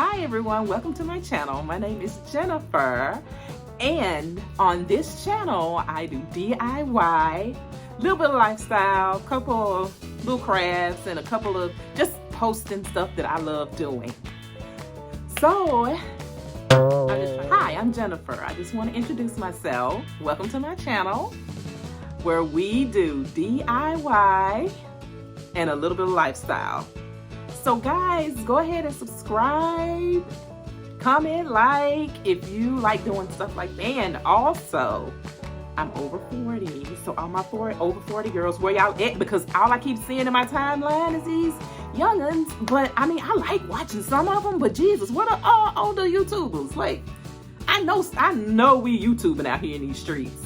Hi everyone, welcome to my channel. My name is Jennifer, and on this channel I do DIY, little bit of lifestyle, couple of little crafts, and a couple of just posting stuff that I love doing. So, hi, I'm Jennifer. I just want to introduce myself. Welcome to my channel where we do DIY and a little bit of lifestyle. So guys, go ahead and subscribe, comment, like if you like doing stuff like that. And also, I'm over 40, so all my over 40 girls, where y'all at? Because all I keep seeing in my timeline is these young'uns. But I mean, I like watching some of them, but Jesus, what are all older YouTubers? Like, I know we YouTubing out here in these streets.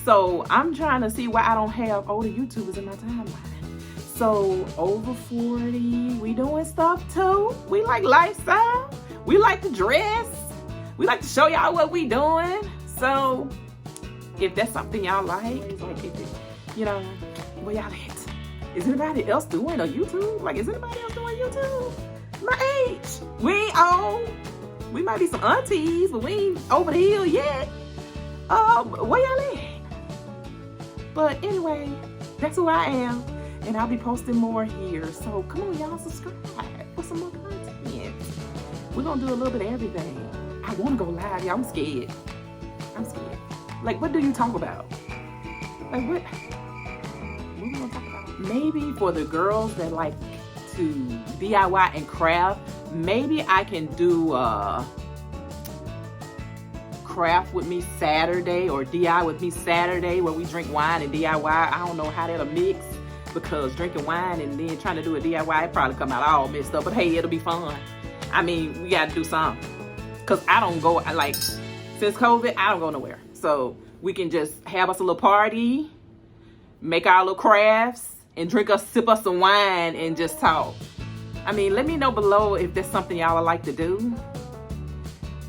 So I'm trying to see why I don't have older YouTubers in my timeline. So over 40, we doing stuff too. We like lifestyle. We like to dress. We like to show y'all what we doing. So if that's something y'all like if it, you know, where y'all at? Is anybody else doing a YouTube? Like, is anybody else doing YouTube? My age. We ain't old. We might be some aunties, but we ain't over the hill yet. Where y'all at? But anyway, that's who I am. And I'll be posting more here. So come on, y'all, subscribe for some more content. We're gonna do a little bit of everything. I wanna go live, y'all. I'm scared. Like, what do you talk about? Like, what we gonna talk about? Maybe for the girls that like to DIY and craft, maybe I can do craft with me Saturday or DIY with me Saturday, where we drink wine and DIY. I don't know how that'll mix, because drinking wine and then trying to do a DIY, it probably come out all messed up. But hey, it'll be fun. I mean, we gotta do something. Cause I don't go, like, since COVID, I don't go nowhere. So we can just have us a little party, make our little crafts, and sip us some wine and just talk. I mean, let me know below if there's something y'all would like to do.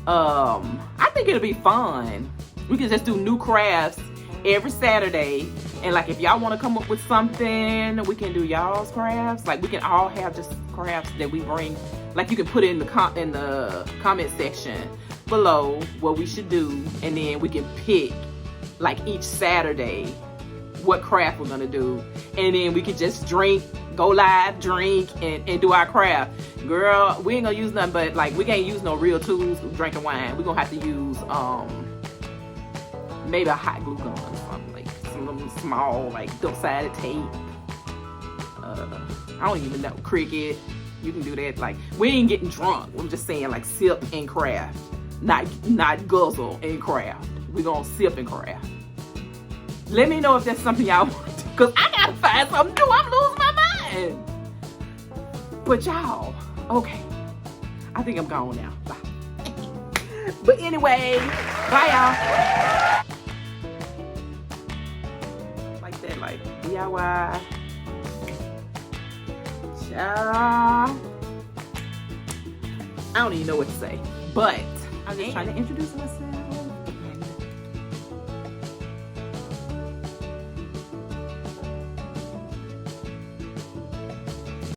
I think it'll be fun. We can just do new crafts every Saturday. And like, if y'all want to come up with something, we can do y'all's crafts. Like, we can all have just crafts that we bring. Like, you can put it in the comment section below what we should do, and then we can pick, like, each Saturday what craft we're gonna do, and then we can just drink, go live, drink, and do our craft. Girl, we ain't gonna use nothing but, like, we can't use no real tools drinking wine. We're gonna have to use maybe a hot glue gun or something, like some small, like, double-sided tape. I don't even know, Cricut. You can do that. Like, we ain't getting drunk. I'm just saying, like, sip and craft, not guzzle and craft. We gonna sip and craft. Let me know if that's something y'all want to do, because I gotta find something new. I'm losing my mind. But y'all, okay, I think I'm gone now. Bye. But anyway, bye y'all. Like that, like DIY. Ciao. I don't even know what to say, but I'm just trying to introduce myself.